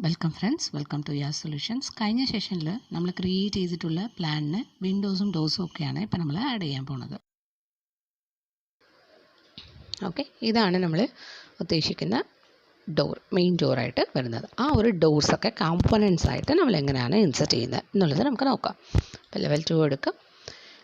Welcome friends, welcome to Yas solutions. കഴിഞ്ഞ സെഷനിൽ നമ്മൾ ക്രിയേറ്റ് ചെയ്തിട്ടുള്ള പ്ലാനിന് വിൻഡോസും ഡോസും ഒക്കെയാണ് ഇപ്പോൾ നമ്മൾ ആഡ് ചെയ്യാൻ പോകുന്നത്. ഓക്കെ, ഇതാണ് നമ്മൾ ഉദ്ദേശിക്കുന്ന ഡോർ, മെയിൻ ഡോറായിട്ട് വരുന്നത്. ആ ഒരു ഡോർസൊക്കെ കോമ്പണൻസ് ആയിട്ട് നമ്മൾ എങ്ങനെയാണ് ഇൻസെർട്ട് ചെയ്യുന്നത് എന്നുള്ളത് നമുക്ക് നോക്കാം. അപ്പോൾ ലെവൽ 2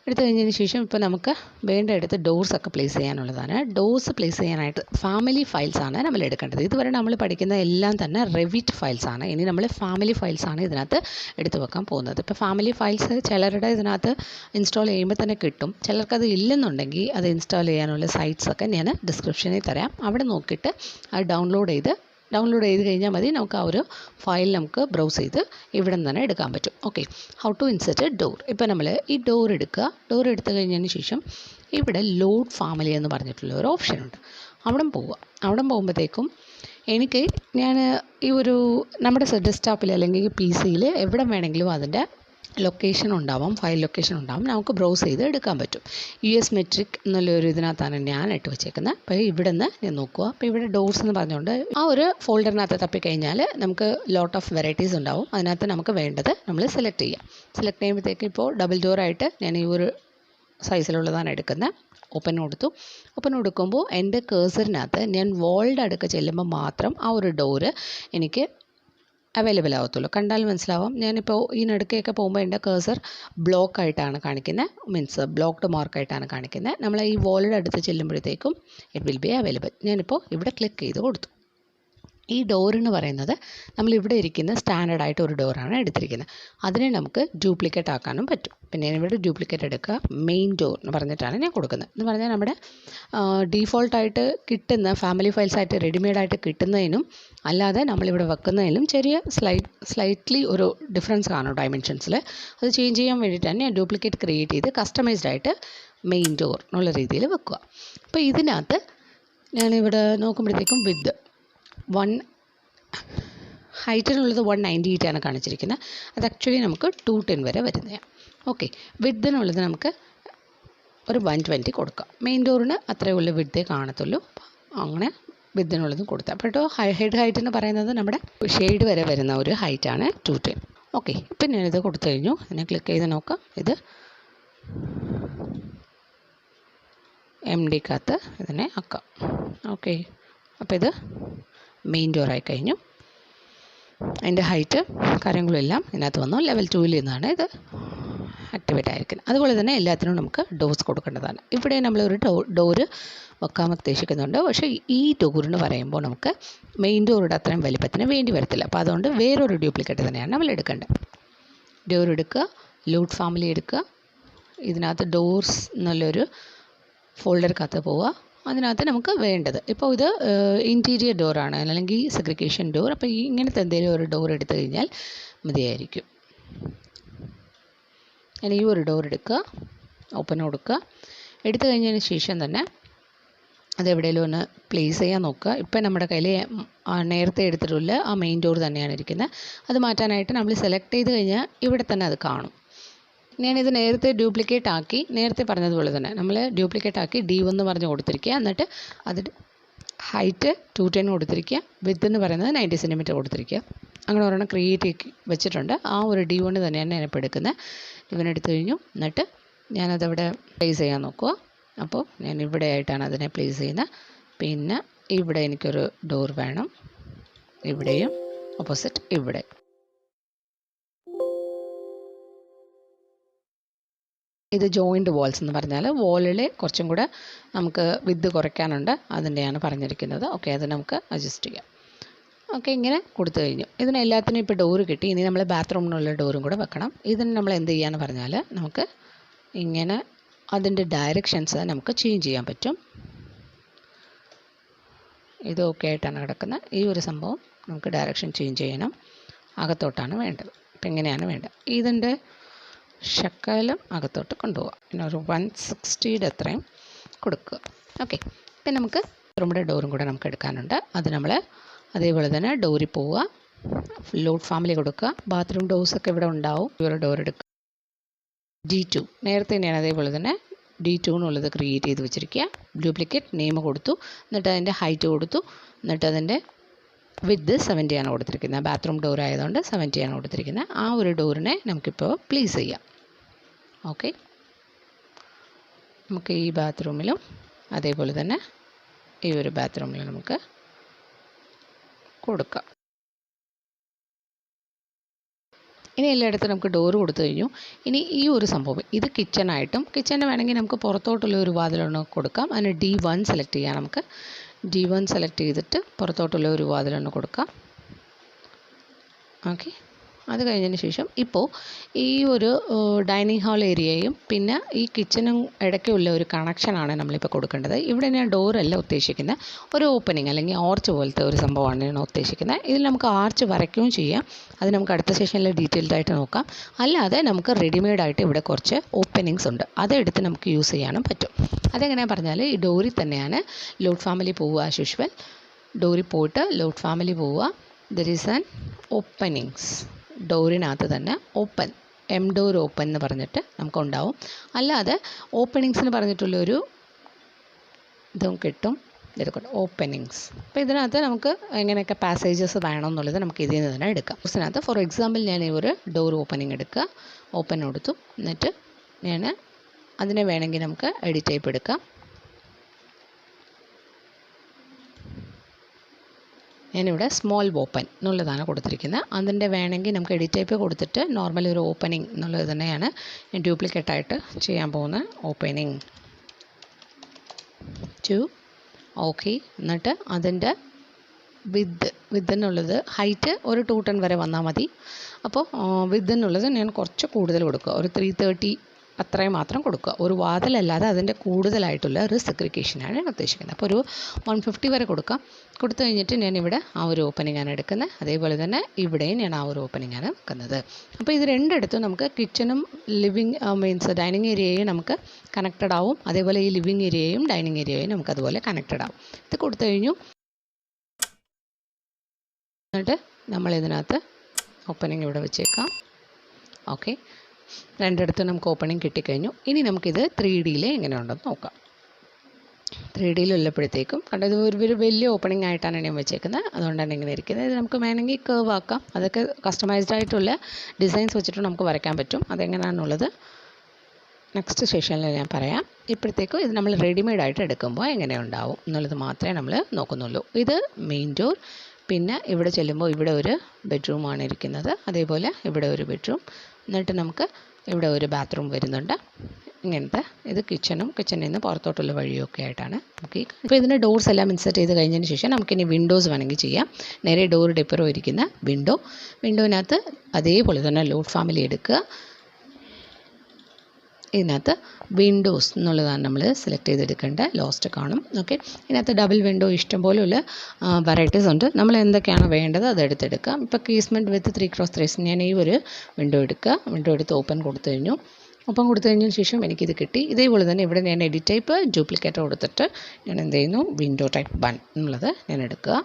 എടുത്തു കഴിഞ്ഞതിന് ശേഷം ഇപ്പോൾ നമുക്ക് വേണ്ടടുത്ത് ഡോർസൊക്കെ പ്ലേസ് ചെയ്യാനുള്ളതാണ്. ഡോർസ് പ്ലേസ് ചെയ്യാനായിട്ട് ഫാമിലി ഫയൽസാണ് നമ്മൾ എടുക്കേണ്ടത്. ഇതുവരെ നമ്മൾ പഠിക്കുന്ന എല്ലാം തന്നെ റെവിറ്റ് ഫയൽസാണ്. ഇനി നമ്മൾ ഫാമിലി ഫയൽസാണ് ഇതിനകത്ത് എടുത്തു വെക്കാൻ പോകുന്നത്. ഇപ്പോൾ ഫാമിലി ഫയൽസ് ചിലരുടെ ഇതിനകത്ത് ഇൻസ്റ്റാൾ ചെയ്യുമ്പോൾ തന്നെ കിട്ടും. ചിലർക്കത് ഇല്ലെന്നുണ്ടെങ്കിൽ അത് ഇൻസ്റ്റാൾ ചെയ്യാനുള്ള സൈറ്റ്സൊക്കെ ഞാൻ ഡിസ്ക്രിപ്ഷനിൽ തരാം. അവിടെ നോക്കിയിട്ട് അത് ഡൗൺലോഡ് ചെയ്ത് കഴിഞ്ഞാൽ മതി. നമുക്ക് ആ ഒരു ഫയൽ നമുക്ക് ബ്രൗസ് ചെയ്ത് ഇവിടെ നിന്ന് തന്നെ എടുക്കാൻ പറ്റും. Okay, how to insert door. ഇപ്പോൾ നമ്മൾ ഈ ഡോർ എടുക്കുക. ഡോർ എടുത്തു കഴിഞ്ഞതിന് ശേഷം ഇവിടെ ലോഡ് ഫാമിലി എന്ന് പറഞ്ഞിട്ടുള്ള ഒരു ഓപ്ഷൻ ഉണ്ട്. അവിടെ പോകുമ്പോഴത്തേക്കും ഞാൻ ഈ ഒരു നമ്മുടെ ഡെസ്ക്ടോപ്പിൽ അല്ലെങ്കിൽ PC-യിൽ എവിടെ വേണമെങ്കിലും അതിൻ്റെ ലൊക്കേഷൻ ഉണ്ടാവാം, ഫയൽ ലൊക്കേഷൻ ഉണ്ടാവും. നമുക്ക് ബ്രൗസ് ചെയ്ത് എടുക്കാൻ പറ്റും. US മെട്രിക് എന്നുള്ളൊരു ഇതിനകത്താണ് ഞാൻ ഇട്ട് വെച്ചേക്കുന്നത്. അപ്പോൾ ഇവിടെ നിന്ന് ഞാൻ നോക്കുക. അപ്പോൾ ഇവിടെ ഡോർസ് എന്ന് പറഞ്ഞുകൊണ്ട് ആ ഒരു ഫോൾഡറിനകത്ത് തപ്പിക്കഴിഞ്ഞാൽ നമുക്ക് ലോട്ട് ഓഫ് വെറൈറ്റീസ് ഉണ്ടാവും. അതിനകത്ത് നമുക്ക് വേണ്ടത് നമ്മൾ സെലക്ട് ചെയ്യുമ്പോഴത്തേക്ക് ഇപ്പോൾ ഡബിൾ ഡോറായിട്ട് ഞാൻ ഈ ഒരു സൈസിലുള്ളതാണ് എടുക്കുന്നത്. ഓപ്പൺ കൊടുക്കുമ്പോൾ എൻ്റെ കേഴ്സറിനകത്ത് ഞാൻ വോളിൻ്റെ അടുക്ക ചെല്ലുമ്പോൾ മാത്രം ആ ഒരു ഡോറ് എനിക്ക് അവൈലബിൾ ആവത്തുള്ളൂ. കണ്ടാൽ മനസ്സിലാവാം. ഞാനിപ്പോൾ ഈ നടുക്കൊക്കെ പോകുമ്പോൾ എൻ്റെ കേഴ്സർ ബ്ലോക്കായിട്ടാണ് കാണിക്കുന്നത്, മീൻസ് ബ്ലോക്ക്ഡ് മാർക്കായിട്ടാണ് കാണിക്കുന്നത്. നമ്മൾ ഈ വോളിൻ്റെ അടുത്ത് ചെല്ലുമ്പോഴത്തേക്കും ഇറ്റ് വിൽ ബി അവൈലബിൾ. ഞാനിപ്പോൾ ഇവിടെ ക്ലിക്ക് ചെയ്ത് കൊടുത്തു. ഈ ഡോറെന്ന് പറയുന്നത് നമ്മളിവിടെ ഇരിക്കുന്ന സ്റ്റാൻഡേർഡായിട്ട് ഒരു ഡോറാണ് എടുത്തിരിക്കുന്നത്. അതിനെ നമുക്ക് ഡ്യൂപ്ലിക്കേറ്റ് ആക്കാനും പറ്റും. പിന്നെ ഞാനിവിടെ ഡ്യൂപ്ലിക്കേറ്റ് എടുക്കുക, മെയിൻ ഡോർ എന്ന് പറഞ്ഞിട്ടാണ് ഞാൻ കൊടുക്കുന്നത്. എന്ന് പറഞ്ഞാൽ നമ്മുടെ ഡീഫോൾട്ടായിട്ട് കിട്ടുന്ന ഫാമിലി ഫയൽസായിട്ട് റെഡിമെയ്ഡായിട്ട് കിട്ടുന്നതിനും അല്ലാതെ നമ്മളിവിടെ വെക്കുന്നതിലും ചെറിയ സ്ലൈറ്റ്ലി ഒരു ഡിഫറൻസ് കാണും ഡയമെൻഷൻസിൽ. അത് ചേഞ്ച് ചെയ്യാൻ വേണ്ടിയിട്ടാണ് ഞാൻ ഡ്യൂപ്ലിക്കേറ്റ് ക്രിയേറ്റ് ചെയ്ത് കസ്റ്റമൈസ്ഡ് ആയിട്ട് മെയിൻ ഡോർ എന്നുള്ള രീതിയിൽ വെക്കുക. അപ്പോൾ ഇതിനകത്ത് ഞാനിവിടെ നോക്കുമ്പോഴത്തേക്കും വിത്ത് ഹൈറ്റിനുള്ളത് 198 ആണ് കാണിച്ചിരിക്കുന്നത്. അത് ആക്ച്വലി നമുക്ക് 210 വരെ വരുന്നതാണ്. ഓക്കെ, വിത്തിനുള്ളത് നമുക്ക് ഒരു 120 കൊടുക്കാം. മെയിൻ ഡോറിന് അത്രയേ ഉള്ളൂ വിത്തേ കാണത്തുള്ളൂ. അങ്ങനെ വിത്തിനുള്ളതും കൊടുത്താൽ അപ്പോൾ ഹെഡ് ഹൈറ്റ് എന്ന് പറയുന്നത് നമ്മുടെ ഷെയ്ഡ് വരെ വരുന്ന ഒരു ഹൈറ്റാണ് 210. ഓക്കെ, ഇപ്പം ഞാനിത് കൊടുത്തു കഴിഞ്ഞു. ഇതിനെ ക്ലിക്ക് ചെയ്ത് നോക്കാം. ഇത് MD-ക്കകത്ത് ഇതിനെ ആക്കാം. ഓക്കെ, അപ്പോൾ ഇത് മെയിൻ ഡോറായി കഴിഞ്ഞു. അതിൻ്റെ ഹൈറ്റ് കാര്യങ്ങളും എല്ലാം ഇതിനകത്ത് വന്നു. ലെവൽ 2-ൽ നിന്നാണ് ഇത് ആക്ടിവേറ്റ് ആയിരിക്കുന്നത്. അതുപോലെ തന്നെ എല്ലാത്തിനും നമുക്ക് ഡോർസ് കൊടുക്കേണ്ടതാണ്. ഇവിടെ നമ്മളൊരു ഡോറ് വെക്കാൻ ഉദ്ദേശിക്കുന്നുണ്ട്. പക്ഷേ ഈ ഡോറിന് പറയുമ്പോൾ നമുക്ക് മെയിൻ ഡോറുടെ അത്രയും വലിപ്പത്തിന് വേണ്ടി വരത്തില്ല. അപ്പോൾ അതുകൊണ്ട് വേറൊരു ഡ്യൂപ്ലിക്കേറ്റ് തന്നെയാണ് നമ്മൾ എടുക്കേണ്ടത്. ഡോർ എടുക്കുക, ലോഡ് ഫാമിലി എടുക്കുക, ഇതിനകത്ത് ഡോർസ് എന്നുള്ളൊരു ഫോൾഡറിനകത്ത് പോവുക. അതിനകത്ത് നമുക്ക് വേണ്ടത് ഇപ്പോൾ ഇത് ഇൻറ്റീരിയർ ഡോറാണ് അല്ലെങ്കിൽ സെഗ്രിഗേഷൻ ഡോർ. അപ്പോൾ ഇങ്ങനത്തെ എന്തെങ്കിലും ഒരു ഡോർ എടുത്തു കഴിഞ്ഞാൽ മതിയായിരിക്കും. ഞാൻ ഈ ഒരു ഡോർ എടുക്കുക, ഓപ്പൺ കൊടുക്കുക. എടുത്തു കഴിഞ്ഞതിന് ശേഷം തന്നെ അതെവിടെയെങ്കിലും ഒന്ന് പ്ലേസ് ചെയ്യാൻ നോക്കുക. ഇപ്പം നമ്മുടെ കയ്യിൽ നേരത്തെ എടുത്തിട്ടുള്ള ആ മെയിൻ ഡോർ തന്നെയാണ് ഇരിക്കുന്നത്. അത് മാറ്റാനായിട്ട് നമ്മൾ സെലക്ട് ചെയ്ത് കഴിഞ്ഞാൽ ഇവിടെ തന്നെ അത് കാണും. ഞാനിത് നേരത്തെ ഡ്യൂപ്ലിക്കേറ്റ് ആക്കി, നേരത്തെ പറഞ്ഞതുപോലെ തന്നെ നമ്മൾ ഡ്യൂപ്ലിക്കേറ്റ് ആക്കി D1 പറഞ്ഞ് കൊടുത്തിരിക്കുക. എന്നിട്ട് അതിൻ്റെ ഹൈറ്റ് 210 കൊടുത്തിരിക്കുക, വിത്ത് എന്ന് പറയുന്നത് 90 സെൻറ്റിമീറ്റർ കൊടുത്തിരിക്കുക. അങ്ങനെ ഒരെണ്ണം ക്രിയേറ്റ് വെച്ചിട്ടുണ്ട്. ആ ഒരു D1 തന്നെയാണ് ഞാനിപ്പോൾ എടുക്കുന്നത്. ഇവനെടുത്തു കഴിഞ്ഞു. എന്നിട്ട് ഞാനതവിടെ പ്ലേസ് ചെയ്യാൻ നോക്കുക. അപ്പോൾ ഞാൻ ഇവിടെ ആയിട്ടാണ് അതിനെ പ്ലേസ് ചെയ്യുന്നത്. പിന്നെ ഇവിടെ എനിക്കൊരു ഡോർ വേണം, ഇവിടെയും ഓപ്പോസിറ്റ് ഇവിടെ. ഇത് ജോയിൻറ്റ് വാൾസ് എന്ന് പറഞ്ഞാൽ വാളിൽ കുറച്ചും കൂടെ നമുക്ക് വിത്ത് കുറയ്ക്കാനുണ്ട്, അതിൻ്റെയാണ് പറഞ്ഞിരിക്കുന്നത്. ഓക്കെ, അത് നമുക്ക് അഡ്ജസ്റ്റ് ചെയ്യാം. ഓക്കെ, ഇങ്ങനെ കൊടുത്തു കഴിഞ്ഞു. ഇതിനെല്ലാത്തിനും ഇപ്പോൾ ഡോറ് കിട്ടി. ഇനി നമ്മൾ ബാത്റൂമിനുള്ള ഡോറും കൂടെ വെക്കണം. ഇതിന് നമ്മൾ എന്ത് ചെയ്യാന്ന് പറഞ്ഞാൽ നമുക്ക് ഇങ്ങനെ അതിൻ്റെ ഡയറക്ഷൻസ് നമുക്ക് ചേഞ്ച് ചെയ്യാൻ പറ്റും. ഇത് ഓക്കെ ആയിട്ടാണ് കിടക്കുന്നത്. ഈ ഒരു സംഭവം നമുക്ക് ഡയറക്ഷൻ ചേഞ്ച് ചെയ്യണം. അകത്തോട്ടാണ് വേണ്ടത്. അപ്പം ഇങ്ങനെയാണ് വേണ്ടത്. ഇതിൻ്റെ ശക്കലം അകത്തോട്ട് കൊണ്ടുപോകാം. പിന്നെ ഒരു 160 അത്രയും കൊടുക്കുക. ഓക്കെ, പിന്നെ നമുക്ക് ബാത്റൂമിൻ്റെ ഡോറും കൂടെ നമുക്ക് എടുക്കാനുണ്ട്. അത് നമ്മൾ അതേപോലെ തന്നെ ഡോറിൽ പോവുക, ലോഡ് ഫാമിലി കൊടുക്കുക. ബാത്റൂം ഡോർസൊക്കെ ഇവിടെ ഉണ്ടാവും. ഒരു ഡോർ എടുക്കുക. D2 നേരത്തെ തന്നെയാണ് അതേപോലെ തന്നെ D2 എന്നുള്ളത് ക്രിയേറ്റ് ചെയ്ത് വെച്ചിരിക്കുക. ഡ്യൂപ്ലിക്കേറ്റ് നെയിം കൊടുത്തു, എന്നിട്ട് അതിൻ്റെ ഹൈറ്റ് കൊടുത്തു, എന്നിട്ട് അതിൻ്റെ വിത്ത് 70 ആണ് കൊടുത്തിരിക്കുന്നത്. ബാത്റൂം ഡോർ ആയതുകൊണ്ട് 70 ആണ് കൊടുത്തിരിക്കുന്നത്. ആ ഒരു ഡോറിനെ നമുക്കിപ്പോൾ പ്ലേസ് ചെയ്യാം. ഓക്കെ, നമുക്ക് ഈ ബാത്റൂമിലും അതേപോലെ തന്നെ ഈ ഒരു ബാത്റൂമിലും നമുക്ക് കൊടുക്കാം. ഇനി എല്ലായിടത്തും നമുക്ക് ഡോറ് കൊടുത്തു കഴിഞ്ഞു. ഇനി ഈ ഒരു സംഭവം ഇത് കിച്ചണായിട്ടും, കിച്ചണിന് വേണമെങ്കിൽ നമുക്ക് പുറത്തോട്ടുള്ള ഒരു വാതിലൊന്ന് കൊടുക്കാം. അതിന് D1 സെലക്ട് ചെയ്യാം. നമുക്ക് D1 സെലക്ട് ചെയ്തിട്ട് പുറത്തോട്ടുള്ള ഒരു വാതിലൊന്ന് കൊടുക്കാം. ഓക്കെ, അത് കഴിഞ്ഞതിന് ശേഷം ഇപ്പോൾ ഈ ഒരു ഡൈനിങ് ഹാൾ ഏരിയയും പിന്നെ ഈ കിച്ചണും ഇടയ്ക്കുള്ള ഒരു കണക്ഷനാണ് നമ്മളിപ്പോൾ കൊടുക്കേണ്ടത്. ഇവിടെ ഞാൻ ഡോറല്ല ഉദ്ദേശിക്കുന്നത്, ഒരു ഓപ്പണിങ് അല്ലെങ്കിൽ ആർച്ച് പോലത്തെ ഒരു സംഭവമാണ് ഞാൻ ഉദ്ദേശിക്കുന്നത്. ഇതിൽ നമുക്ക് ആർച്ച് വരയ്ക്കുകയും ചെയ്യാം. അത് നമുക്ക് അടുത്ത സെഷനിൽ ഡീറ്റെയിൽഡ് ആയിട്ട് നോക്കാം. അല്ലാതെ നമുക്ക് റെഡിമെയ്ഡായിട്ട് ഇവിടെ കുറച്ച് ഓപ്പണിങ്സ് ഉണ്ട്, അതെടുത്ത് നമുക്ക് യൂസ് ചെയ്യാനും പറ്റും. അതെങ്ങനെയാണെന്ന് പറഞ്ഞാൽ ഈ ഡോറിൽ തന്നെയാണ് ലോഡ് ഫാമിലി പോവുക. ആസ് യൂഷ്വൽ ഡോറിൽ പോയിട്ട് ലോഡ് ഫാമിലി പോവുക. There is an openings. ഡോറിനകത്ത് തന്നെ ഓപ്പൺ, എം ഡോർ ഓപ്പൺ എന്ന് പറഞ്ഞിട്ട് നമുക്കുണ്ടാവും. അല്ലാതെ ഓപ്പണിങ്സിന് പറഞ്ഞിട്ടുള്ളൊരു ഇതും കിട്ടും. ഇതൊക്കെ ഓപ്പണിങ്സ്. അപ്പോൾ ഇതിനകത്ത് നമുക്ക് എങ്ങനെയൊക്കെ പാസേജസ് വേണമെന്നുള്ളത് നമുക്ക് ഇതിൽ നിന്ന് തന്നെ എടുക്കാം. ഇതിനകത്ത് ഫോർ എക്സാമ്പിൾ ഞാൻ ഈ ഒരു ഡോർ ഓപ്പണിങ് എടുക്കുക, ഓപ്പൺ കൊടുത്തു. എന്നിട്ട് ഞാൻ അതിനെ വേണമെങ്കിൽ നമുക്ക് എഡിറ്റ് ടൈപ്പ് എടുക്കാം. ഞാനിവിടെ സ്മോൾ ഓപ്പൺ എന്നുള്ളതാണ് കൊടുത്തിരിക്കുന്നത്. അതിൻ്റെ വേണമെങ്കിൽ നമുക്ക് എഡിറ്റ് ടൈപ്പ് കൊടുത്തിട്ട് നോർമൽ ഒരു ഓപ്പണിംഗ് എന്നുള്ളത് തന്നെയാണ് ഞാൻ ഡ്യൂപ്ലിക്കേറ്റായിട്ട് ചെയ്യാൻ പോകുന്നത്. Opening to. ഓക്കെ, എന്നിട്ട് അതിൻ്റെ വിത്ത് എന്നുള്ളത് ഹൈറ്റ് ഒരു 210 വരെ വന്നാൽ മതി. അപ്പോൾ വിത്ത് എന്നുള്ളത് ഞാൻ കുറച്ച് കൂടുതൽ കൊടുക്കുക, ഒരു 330 അത്രയും മാത്രം കൊടുക്കുക. ഒരു വാതിലല്ലാതെ അതിൻ്റെ കൂടുതലായിട്ടുള്ള ഒരു സെഗ്രിഗേഷനാണ് ഞാൻ ഉദ്ദേശിക്കുന്നത്. അപ്പോൾ ഒരു 150 വരെ കൊടുക്കാം. കൊടുത്തു കഴിഞ്ഞിട്ട് ഞാനിവിടെ ആ ഒരു ഓപ്പണിംഗാണ് എടുക്കുന്നത്. അതേപോലെ തന്നെ ഇവിടെയും ഞാൻ ആ ഒരു ഓപ്പണിംഗാണ് വെക്കുന്നത്. അപ്പോൾ ഇത് രണ്ടിടത്തും നമുക്ക് കിച്ചണും മീൻസ് ഡൈനിങ് ഏരിയയും നമുക്ക് കണക്റ്റഡ് ആവും. അതേപോലെ ഈ ലിവിങ് ഏരിയയും ഡൈനിങ് ഏരിയയും നമുക്ക് അതുപോലെ കണക്റ്റഡ് ആവും. ഇത് കൊടുത്തു കഴിഞ്ഞു. എന്നിട്ട് നമ്മളിതിനകത്ത് ഓപ്പണിംഗ് ഇവിടെ വെച്ചേക്കാം. ഓക്കെ, രണ്ടിടത്തും നമുക്ക് ഓപ്പണിംഗ് കിട്ടിക്കഴിഞ്ഞു. ഇനി നമുക്കിത് 3Dയിൽ എങ്ങനെ ഉണ്ടെന്ന് നോക്കാം. 3Dയിലുള്ളപ്പോഴത്തേക്കും കണ്ടത് ഒരു വലിയ ഓപ്പണിംഗ് ആയിട്ടാണ് ഞാൻ വെച്ചേക്കുന്നത്, അതുകൊണ്ടാണ് ഇങ്ങനെ ഇരിക്കുന്നത്. ഇത് നമുക്ക് വേണമെങ്കിൽ കേർവ് ആക്കാം. അതൊക്കെ കസ്റ്റമൈസ്ഡ് ആയിട്ടുള്ള ഡിസൈൻസ് വെച്ചിട്ട് നമുക്ക് വരയ്ക്കാൻ പറ്റും. അതെങ്ങനെയാണെന്നുള്ളത് നെക്സ്റ്റ് സെഷനിൽ ഞാൻ പറയാം. ഇപ്പോഴത്തേക്കും ഇത് നമ്മൾ റെഡിമെയ്ഡായിട്ട് എടുക്കുമ്പോൾ എങ്ങനെ ഉണ്ടാവും എന്നുള്ളത് മാത്രമേ നമ്മൾ നോക്കുന്നുള്ളൂ. ഇത് മെയിൻ ഡോർ. പിന്നെ ഇവിടെ ചെല്ലുമ്പോൾ ഇവിടെ ഒരു ബെഡ്റൂമാണ് ഇരിക്കുന്നത്. അതേപോലെ ഇവിടെ ഒരു ബെഡ്റൂം. എന്നിട്ട് നമുക്ക് ഇവിടെ ഒരു ബാത്റൂം വരുന്നുണ്ട്. ഇങ്ങനത്തെ ഇത് കിച്ചണിൽ നിന്ന് പുറത്തോട്ടുള്ള വഴിയൊക്കെ ആയിട്ടാണ് നമുക്ക് ഇപ്പോൾ ഇതിൻ്റെ ഡോർസ് എല്ലാം ഇൻസെർട്ട് ചെയ്ത് കഴിഞ്ഞതിന് ശേഷം നമുക്കിനി വിൻഡോസ് വേണമെങ്കിൽ ചെയ്യാം. നേരെ ഡോർ ഡിപ്പറോ ഇരിക്കുന്ന വിൻഡോനകത്ത് അതേപോലെ തന്നെ ലോഡ് ഫാമിലി എടുക്കുക. ഇതിനകത്ത് വിൻഡോസ് എന്നുള്ളതാണ് നമ്മൾ സെലക്ട് ചെയ്തെടുക്കേണ്ടത്. ലോസ്റ്റ് കാണും. ഓക്കെ, ഇതിനകത്ത് ഡബിൾ വിൻഡോ ഇഷ്ടംപോലെയുള്ള വെറൈറ്റീസ് ഉണ്ട്. നമ്മൾ എന്തൊക്കെയാണ് വേണ്ടത് അത് എടുത്തെടുക്കാം. ഇപ്പോൾ കേസ്മെൻറ്റ് വിത്ത് 3x3 ഞാൻ ഈ ഒരു വിൻഡോ എടുത്ത് ഓപ്പൺ കൊടുത്തു കഴിഞ്ഞു. ഓപ്പൺ കൊടുത്തു കഴിഞ്ഞതിന് ശേഷം എനിക്കിത് കിട്ടി. ഇതേപോലെ തന്നെ ഇവിടെ ഞാൻ എഡിറ്റ് ടൈപ്പ് ഡ്യൂപ്ലിക്കേറ്റ് കൊടുത്തിട്ട് ഞാൻ എന്ത് ചെയ്യുന്നു, വിൻഡോ ടൈപ്പ് 1 എന്നുള്ളത് ഞാൻ എടുക്കുക.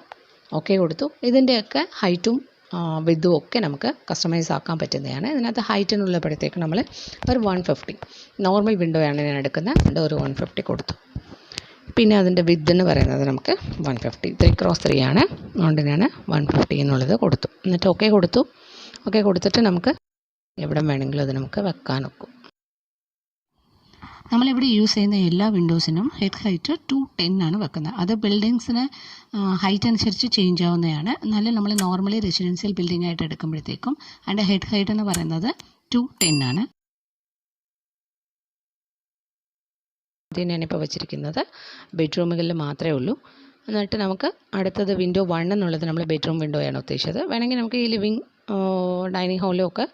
ഓക്കെ കൊടുത്തു. ഇതിൻ്റെയൊക്കെ ഹൈറ്റും വിത്തും ഒക്കെ നമുക്ക് കസ്റ്റമൈസ് ആക്കാൻ പറ്റുന്നതാണ്. ഇതിനകത്ത് ഹൈറ്റിനുള്ളപ്പോഴത്തേക്ക് നമ്മൾ ഒരു 150 നോർമൽ വിൻഡോയാണ് ഞാൻ എടുക്കുന്നത്. ഒരു 150 കൊടുത്തു. പിന്നെ അതിൻ്റെ വിത്ത് എന്ന് പറയുന്നത് നമുക്ക് 150 3x3 ആണ്. അതുകൊണ്ട് ഞാൻ 150 എന്നുള്ളത് കൊടുത്തു. എന്നിട്ട് ഓക്കെ കൊടുത്തു. ഓക്കെ കൊടുത്തിട്ട് നമുക്ക് എവിടെ വേണമെങ്കിലും അത് നമുക്ക് വെക്കാൻ ഒക്കും. നമ്മളിവിടെ യൂസ് ചെയ്യുന്ന എല്ലാ വിൻഡോസിനും ഹെഡ് ഹൈറ്റ് 210 ആണ് വെക്കുന്നത്. അത് ബിൽഡിങ്സിന് ഹൈറ്റ് അനുസരിച്ച് ചേഞ്ച് ആവുന്നതാണ്. എന്നാലും നമ്മൾ നോർമലി റെസിഡൻഷ്യൽ ബിൽഡിംഗ് ആയിട്ട് എടുക്കുമ്പോഴത്തേക്കും അതിൻ്റെ ഹെഡ് ഹൈറ്റ് എന്ന് പറയുന്നത് 210 ആണ്. ഇത് ഞാനിപ്പോൾ വെച്ചിരിക്കുന്നത് ബെഡ്റൂമുകളിൽ മാത്രമേ ഉള്ളൂ. എന്നിട്ട് നമുക്ക് അടുത്തത് വിൻഡോ 1 എന്നുള്ളത് നമ്മൾ ബെഡ്റൂം വിൻഡോയാണ് ഉദ്ദേശിച്ചത്. വേണമെങ്കിൽ നമുക്ക് ഈ ലിവിങ് ഡൈനിങ് ഹാളിലും ഒക്കെ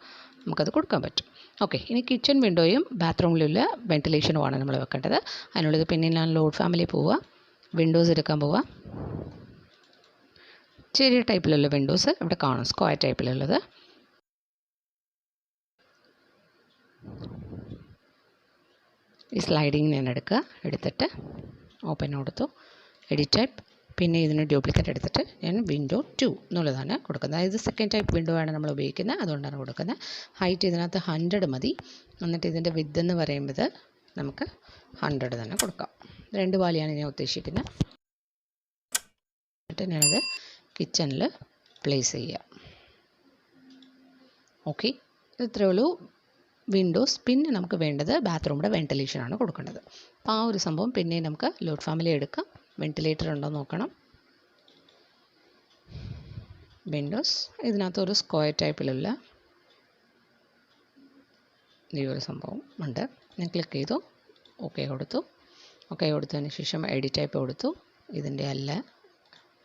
നമുക്കത് കൊടുക്കാൻ പറ്റും. ഓക്കെ, ഇനി കിച്ചൺ വിൻഡോയും ബാത്റൂമിലുള്ള വെൻറ്റിലേഷനുമാണ് നമ്മൾ വെക്കേണ്ടത്. അതിനുള്ളത് പിന്നെ ഞാൻ ലോഡ് ഫാമിലി പോവുക, വിൻഡോസ് എടുക്കാൻ പോവുക. ചെറിയ ടൈപ്പിലുള്ള വിൻഡോസ് ഇവിടെ കാണും, സ്ക്വയർ ടൈപ്പിലുള്ളത്. ഈ സ്ലൈഡിങ് ഞാൻ എടുത്തിട്ട് ഓപ്പൺ കൊടുത്തു, എഡിറ്റ് ടൈപ്പ്. പിന്നെ ഇതിന് ഡ്യൂപ്ലിക്കേറ്റ് എടുത്തിട്ട് ഞാൻ വിൻഡോ 2 എന്നുള്ളതാണ് കൊടുക്കുന്നത്. അതായത് സെക്കൻഡ് ടൈപ്പ് വിൻഡോ ആണ് നമ്മൾ ഉപയോഗിക്കുന്നത്, അതുകൊണ്ടാണ് കൊടുക്കുന്നത്. ഹൈറ്റ് ഇതിനകത്ത് 100 മതി. എന്നിട്ട് ഇതിൻ്റെ വിത്ത് എന്ന് പറയുന്നത് നമുക്ക് 100 തന്നെ കൊടുക്കാം. 2 പാളിയാണ് ഞാൻ ഉദ്ദേശിക്കുന്നത്. എന്നിട്ട് ഞാനത് കിച്ചണിൽ പ്ലേസ് ചെയ്യുക. ഓക്കെ, ഇത്രയേ ഉള്ളൂ വിൻഡോസ്. പിന്നെ നമുക്ക് വേണ്ടത് ബാത്റൂമിൻ്റെ വെൻറ്റിലേഷനാണ് കൊടുക്കേണ്ടത്. അപ്പോൾ ആ ഒരു സംഭവം പിന്നെ നമുക്ക് ലോഡ് ഫാമിലി എടുക്കാം. വെൻറ്റിലേറ്റർ ഉണ്ടോ നോക്കണം. വിൻഡോസ്, ഇതിനകത്തൊരു സ്ക്വയർ ടൈപ്പിലുള്ള ഈ ഒരു സംഭവം ഉണ്ട്. ഞാൻ ക്ലിക്ക് ചെയ്തു, ഓക്കെ കൊടുത്തു. ഓക്കെ കൊടുത്തതിന് ശേഷം എഡിറ്റ് ടൈപ്പ് കൊടുത്തു. ഇതിൻ്റെ അല്ല,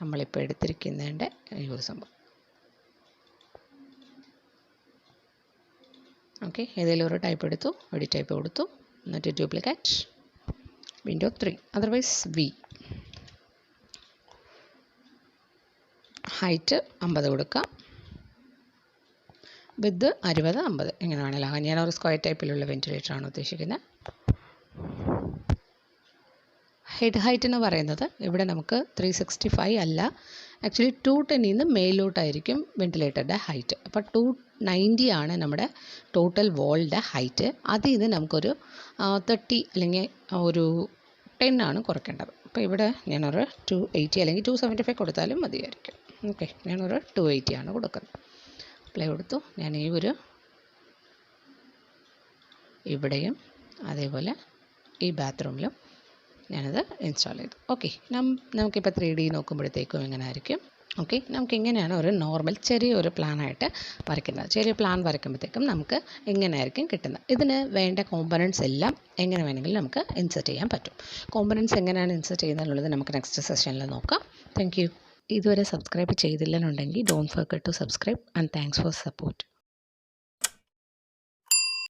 നമ്മളിപ്പോൾ എടുത്തിരിക്കുന്നതിൻ്റെ ഈ ഒരു സംഭവം. ഓക്കെ, ഏതെങ്കിലും ഒരു ടൈപ്പ് എടുത്തു, എഡിറ്റ് ടൈപ്പ് കൊടുത്തു. എന്നിട്ട് duplicate window 3, otherwise we. Height 50 കൊടുക്കാം. വിത്ത് 60, 50 എങ്ങനെ വേണമെങ്കിലും. ഞാനൊരു സ്ക്വയർ ടൈപ്പിലുള്ള വെൻറ്റിലേറ്ററാണ് ഉദ്ദേശിക്കുന്നത്. ഹെഡ് ഹൈറ്റ് എന്ന് പറയുന്നത് ഇവിടെ നമുക്ക് 365 അല്ല, ആക്ച്വലി 210 നിന്ന് മേലോട്ടായിരിക്കും വെൻറ്റിലേറ്ററുടെ ഹൈറ്റ്. അപ്പോൾ 290 ആണ് നമ്മുടെ ടോട്ടൽ വാളിൻ്റെ ഹൈറ്റ്. അതിൽ നിന്ന് നമുക്കൊരു 30 അല്ലെങ്കിൽ ഒരു 10 ആണ് കുറയ്ക്കേണ്ടത്. അപ്പോൾ ഇവിടെ ഞാനൊരു 280 അല്ലെങ്കിൽ 275 കൊടുത്താലും മതിയായിരിക്കും. ഓക്കെ, ഞാനൊരു 280 ആണ് കൊടുക്കുന്നത്. അപ്ലൈ കൊടുത്തു. ഞാൻ ഈ ഒരു ഇവിടെയും അതേപോലെ ഈ ബാത്റൂമിലും ഞാനത് ഇൻസ്റ്റാൾ ചെയ്തു. ഓക്കെ, നമുക്കിപ്പോൾ 3D നോക്കുമ്പോഴത്തേക്കും എങ്ങനെ ആയിരിക്കും. ഓക്കെ, നമുക്കിങ്ങനെയാണ് ഒരു നോർമൽ ചെറിയൊരു പ്ലാനായിട്ട് വരയ്ക്കുന്നത്. ചെറിയ പ്ലാൻ വരയ്ക്കുമ്പോഴത്തേക്കും നമുക്ക് എങ്ങനെയായിരിക്കും കിട്ടുന്നത്. ഇതിന് വേണ്ട കോമ്പണൻറ്റ്സ് എല്ലാം എങ്ങനെ വേണമെങ്കിലും നമുക്ക് ഇൻസെർട്ട് ചെയ്യാൻ പറ്റും. കോമ്പണൻറ്റ്സ് എങ്ങനെയാണ് ഇൻസെർട്ട് ചെയ്യുന്നതെന്നുള്ളത് നമുക്ക് നെക്സ്റ്റ് സെഷനിൽ നോക്കാം. Thank you. ഇതുവരെ സബ്സ്ക്രൈബ് ചെയ്തില്ലെന്നുണ്ടെങ്കിൽ don't forget to subscribe and thanks for support.